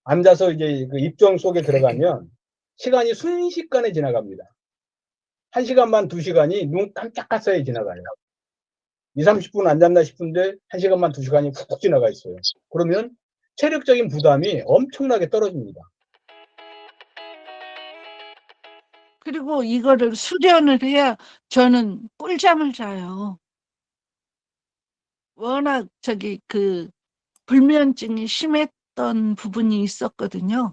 앉아서 이제 그 입정 속에 들어가면 시간이 순식간에 지나갑니다. 1시간만 2시간이 눈 깜짝할 사이에 지나가요. 20-30분 안 잤나 싶은데 1시간만 2시간이 훅 지나가 있어요. 그러면 체력적인 부담이 엄청나게 떨어집니다. 그리고 이거를 수련을 해야 저는 꿀잠을 자요. 워낙 그 불면증이 심했던 부분이 있었거든요.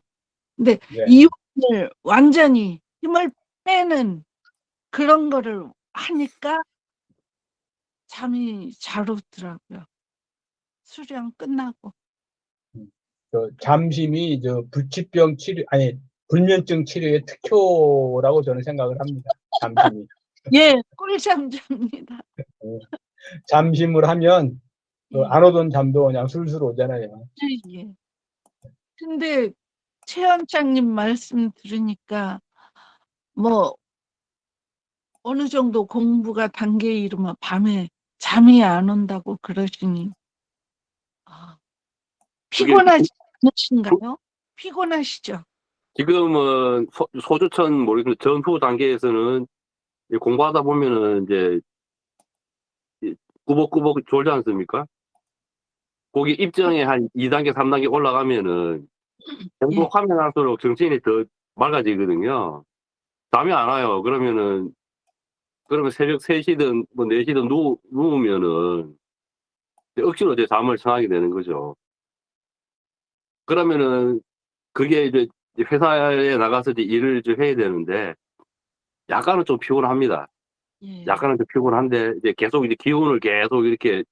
근데 네. 이완을 완전히 힘을 빼는 그런 거를 하니까 잠이 잘 오더라고요. 수련 끝나고. 잠심이 불치병 치료, 아니, 불면증 치료의 특효라고 저는 생각을 합니다. 잠심이. 예, 꿀잠 잡니다. 잠심을 하면 예. 안 오던 잠도 그냥 술술 오잖아요. 예. 근데 최원장님 말씀 들으니까 뭐 어느 정도 공부가 단계에 이르면 밤에 잠이 안 온다고 그러시니 피곤하지 않으신가요? 피곤하시죠? 지금은 소주천 모르겠는데 전후 단계에서는 공부하다 보면은 이제 꾸벅꾸벅 졸지 않습니까? 거기 입정에 한 2단계, 3단계 올라가면은 행복하면 할수록 정신이 더 맑아지거든요. 잠이 안 와요. 그러면 새벽 3시든 뭐 4시든 누우면은 억지로 이제 잠을 청하게 되는 거죠. 그러면은 그게 이제 회사에 나가서 이제 일을 좀 해야 되는데 약간은 좀 피곤합니다. 약간은 좀 피곤한데 이제 계속 이제 기운을 계속 이렇게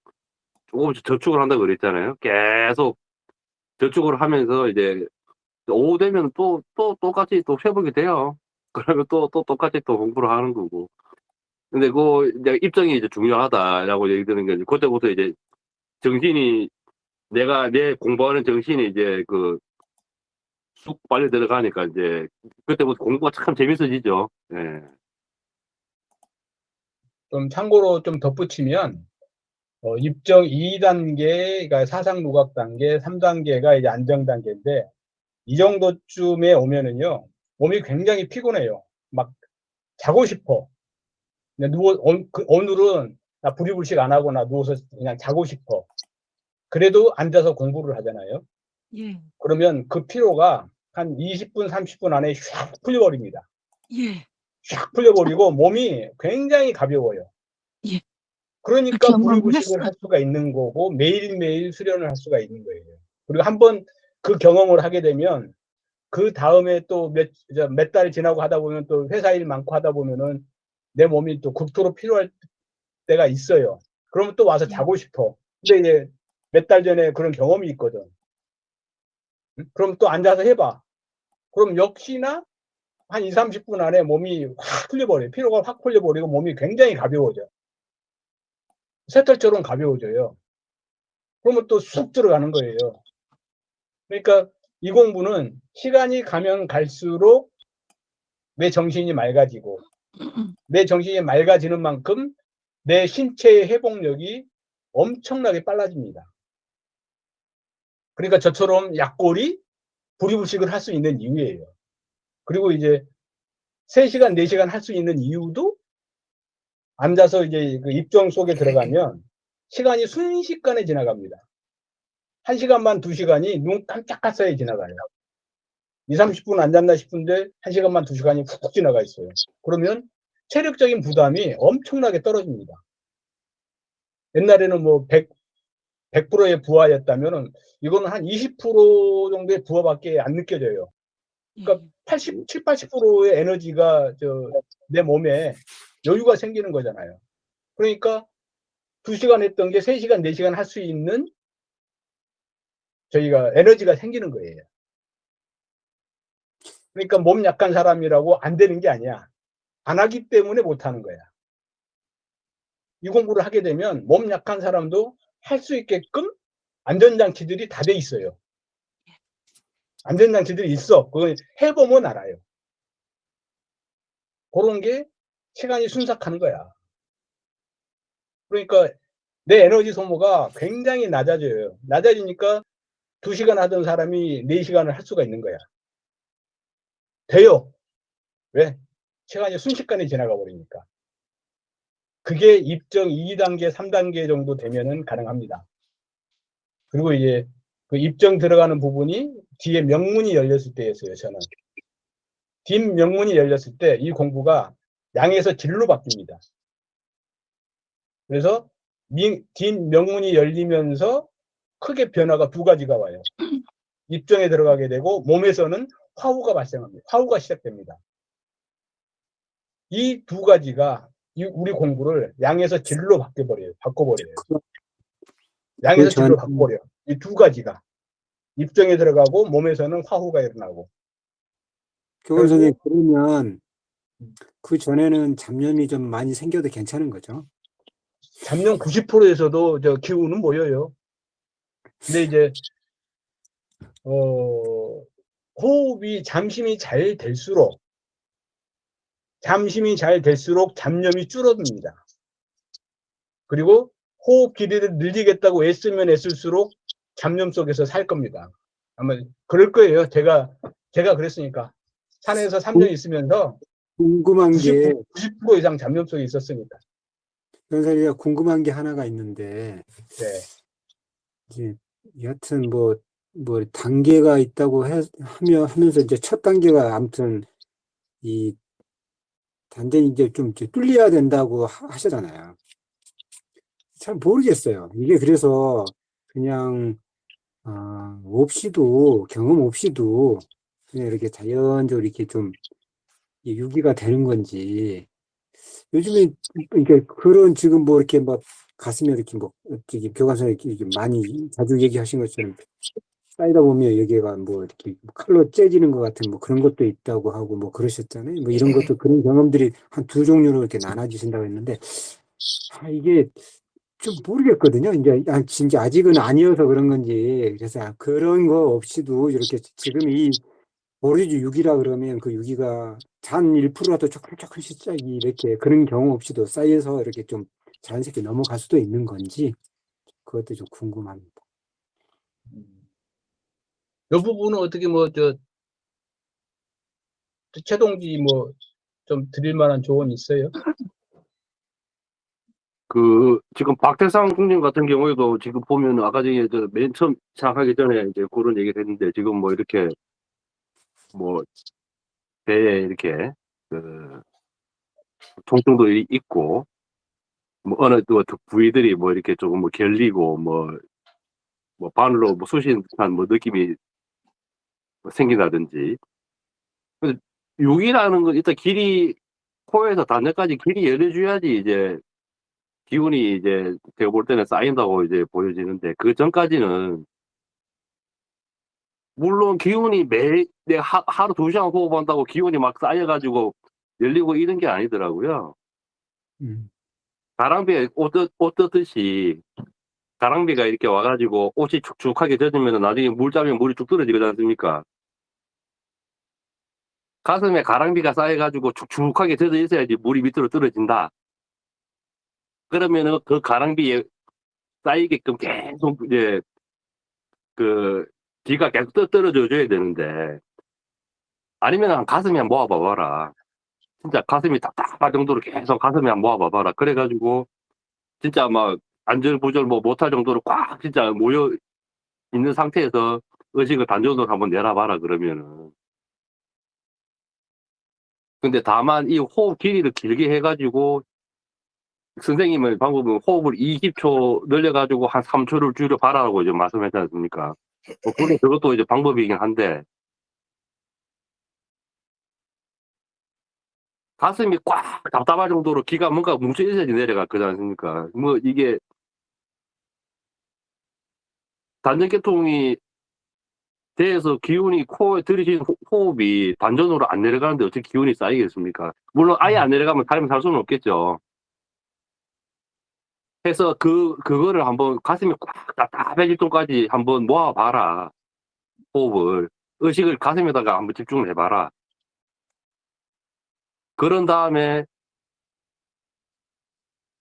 조금씩 저축을 한다고 그랬잖아요. 계속 저축을 하면서 이제 오후 되면 또 똑같이 또 회복이 돼요. 그러면 또 똑같이 또 공부를 하는 거고. 근데 그 이제 입장이 이제 중요하다라고 얘기 드는 게 그때부터 이제 정신이 내 공부하는 정신이 이제 쑥 빨려 들어가니까 이제 그때부터 공부가 참 재밌어지죠. 예. 좀 참고로 좀 덧붙이면, 입정 2단계, 그러니까 사상 누각 단계, 3단계가 이제 안정 단계인데, 이 정도쯤에 오면은요, 몸이 굉장히 피곤해요. 막 자고 싶어. 오늘은 나 부리불식 안 하고 나 누워서 그냥 자고 싶어. 그래도 앉아서 공부를 하잖아요. 예. 그러면 그 피로가 한 20분, 30분 안에 샥 풀려버립니다. 예. 샥 풀려버리고 몸이 굉장히 가벼워요. 예. 그러니까 부리불식을 할 수가 있는 거고 매일매일 수련을 할 수가 있는 거예요. 그리고 한번 그 경험을 하게 되면 그 다음에 또 몇 달 지나고 하다 보면 또 회사 일 많고 하다 보면은 내 몸이 또 극도로 필요할 때가 있어요. 그러면 또 와서 자고 싶어. 근데 이제 몇 달 전에 그런 경험이 있거든. 그럼 또 앉아서 해봐. 그럼 역시나 한 20-30분 안에 몸이 확 풀려버려요. 피로가 확 풀려버리고 몸이 굉장히 가벼워져. 새털처럼 가벼워져요. 그러면 또 쑥 들어가는 거예요. 그러니까 이 공부는 시간이 가면 갈수록 내 정신이 맑아지고 내 정신이 맑아지는 만큼 내 신체의 회복력이 엄청나게 빨라집니다. 그러니까 저처럼 약골이 부리불식을 할 수 있는 이유예요. 그리고 이제 3시간, 4시간 할 수 있는 이유도 앉아서 이제 그 입정 속에 들어가면 시간이 순식간에 지나갑니다. 1시간만 2시간이 눈 깜짝할 사이에 지나가요. 20-30분 안 잤나 싶은데 1시간만 2시간이 훅 지나가 있어요. 그러면 체력적인 부담이 엄청나게 떨어집니다. 옛날에는 뭐 100%의 부하였다면은 이거는 한 20% 정도의 부하밖에 안 느껴져요. 그러니까 80-80%의 에너지가 내 몸에 여유가 생기는 거잖아요. 그러니까 2시간 했던 게 3시간, 4시간 할 수 있는 저희가 에너지가 생기는 거예요. 그러니까 몸 약한 사람이라고 안 되는 게 아니야. 안 하기 때문에 못 하는 거야. 이 공부를 하게 되면 몸 약한 사람도 할 수 있게끔 안전장치들이 다 돼 있어요. 안전장치들이 있어. 그걸 해보면 알아요. 그런 게 시간이 순삭하는 거야. 그러니까 내 에너지 소모가 굉장히 낮아져요. 낮아지니까 2시간 하던 사람이 4시간을 할 수가 있는 거야. 돼요. 왜? 시간이 순식간에 지나가 버리니까. 그게 입정 2단계, 3단계 정도 되면은 가능합니다. 그리고 이제 그 입정 들어가는 부분이 뒤에 명문이 열렸을 때였어요, 저는. 뒷 명문이 열렸을 때 이 공부가 양에서 질로 바뀝니다. 그래서 뒷 명문이 열리면서 크게 변화가 2가지가 와요. 입정에 들어가게 되고 몸에서는 화우가 발생합니다. 화우가 시작됩니다. 이 2가지가 우리 공부를 양에서 질로 바꿔버려요. 양에서 질로 바꿔버려요. 이 2가지가. 입정에 들어가고 몸에서는 화우가 일어나고. 교원 선생님, 그러면 그 전에는 잡념이 좀 많이 생겨도 괜찮은 거죠? 잡념 90%에서도 저 기운은 모여요. 근데 이제 호흡이 잠심이 잘 될수록 잡념이 줄어듭니다. 그리고 호흡 길이를 늘리겠다고 애쓰면 애쓸수록 잡념 속에서 살 겁니다. 아마 그럴 거예요. 제가 그랬으니까. 산에서 3년 있으면서 궁금한 게 90% 이상 잡념 속에 있었으니까. 변사리가 궁금한 게 하나가 있는데, 네. 이제 여하튼 뭐 단계가 있다고 하면서 이제 첫 단계가 아무튼 이 단전이 이제 좀 뚫려야 된다고 하시잖아요. 잘 모르겠어요. 이게 그래서 그냥 경험 없이도 그냥 이렇게 자연적으로 이렇게 좀 유기가 되는 건지. 요즘에 이렇게 그런 지금 뭐 이렇게 막 가슴에 이렇게 뭐 교과서에 이렇게 많이 자주 얘기하신 것처럼 쌓이다 보면 여기가 뭐 이렇게 칼로 째지는 것 같은 뭐 그런 것도 있다고 하고 뭐 그러셨잖아요. 뭐 이런 것도 그런 경험들이 한 2종류로 이렇게 나눠지신다고 했는데, 이게 좀 모르겠거든요. 이제 진짜 아직은 아니어서 그런 건지. 그래서 그런 거 없이도 이렇게 지금 이 오리지 6이라 그러면 그 6이가 잔 1%라도 조금씩 이렇게 그런 경우 없이도 쌓여서 이렇게 좀 자연스럽게 넘어갈 수도 있는 건지 그것도 좀 궁금합니다. 이 부분은 어떻게 최동지 좀 드릴 만한 조언이 있어요? 지금 박태상 총님 같은 경우에도 지금 보면 아까 전에 맨 처음 시작하기 전에 이제 그런 얘기를 했는데 지금 뭐 이렇게 배에 이렇게 통증도 있고 뭐 어느 또 부위들이 뭐 이렇게 조금 결리고 바늘로 쑤신 듯한 느낌이 생긴다든지. 육이라는 건 일단 길이 코에서 단내까지 길이 열려줘야지 이제 기운이 이제 제가 볼 때는 쌓인다고 이제 보여지는데 그 전까지는 물론 기운이 내가 하루 2시간 호흡한다고 기운이 막 쌓여가지고 열리고 이런 게 아니더라고요. 가랑비에 옷 뜯듯이 가랑비가 이렇게 와가지고 옷이 축축하게 젖으면 나중에 물 짜면 물이 쭉 떨어지지 않습니까? 가슴에 가랑비가 쌓여가지고 축축하게 젖어 있어야지 물이 밑으로 떨어진다. 그러면은 그 가랑비에 쌓이게끔 계속 이제 기가 계속 떨어져 줘야 되는데 아니면 한 가슴에 모아봐 봐라. 진짜 가슴이 답답할 정도로 계속 가슴에 모아봐 봐라. 그래가지고 진짜 막 안절부절 못할 정도로 꽉 진짜 모여 있는 상태에서 의식을 단전으로 한번 내놔봐라 그러면은. 근데 다만 이 호흡 길이를 길게 해가지고 선생님의 방법은 호흡을 20초 늘려가지고 한 3초를 줄여봐라고 이제 말씀했지 않습니까? 그것도 이제 방법이긴 한데 가슴이 꽉 답답할 정도로 기가 뭔가 뭉쳐 있어야지 내려가거지 않습니까? 이게 단전계통이 돼서 기운이 코에 들이신 호흡이 단전으로 안 내려가는데 어떻게 기운이 쌓이겠습니까? 물론 아예 안 내려가면 사람이 살 수는 없겠죠. 해서 그거를 한번 가슴이 꽉 답답해질 정도까지 한번 모아봐라. 호흡을. 의식을 가슴에다가 한번 집중을 해봐라. 그런 다음에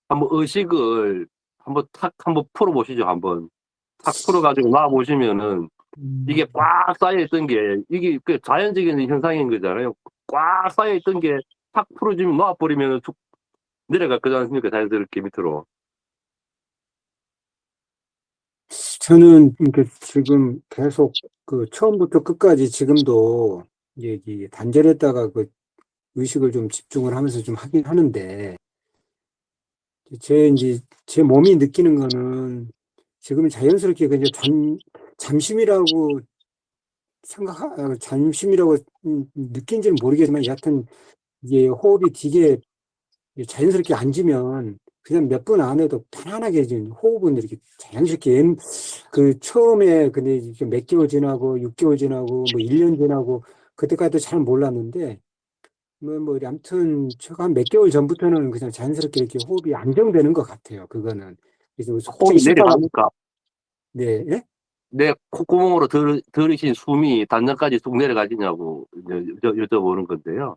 한번 의식을 한번 풀어보시죠. 한번 탁 풀어가지고 놔보시면은 이게 꽉 쌓여있던 게, 이게 그 자연적인 현상인 거잖아요. 꽉 쌓여있던 게 탁 풀어지면 놓아버리면 툭 내려갈 거지 않습니까? 자연스럽게 밑으로. 저는 그러니까 지금 계속 그 처음부터 끝까지 지금도 이제 이 단절했다가 그 의식을 좀 집중을 하면서 좀 하긴 하는데 이제 제 몸이 느끼는 거는 지금 자연스럽게 그냥 잠심이라고 잠심이라고 느낀지는 모르겠지만 여하튼 이게 호흡이 되게 자연스럽게 앉으면 그냥 몇 분 안에도 편안하게 지금 호흡은 이렇게 자연스럽게 그 처음에 근데 이렇게 몇 개월 지나고 6개월 지나고 뭐 1년 지나고 그때까지도 잘 몰랐는데 뭐 아무튼 제가 한 몇 개월 전부터는 그냥 자연스럽게 이렇게 호흡이 안정되는 것 같아요. 그거는 그래서 호흡이 솔직히 내려갑니까? 네, 예? 내 콧구멍으로 들이신 숨이 단전까지 쑥 내려가지냐고 여쭤보는 건데요.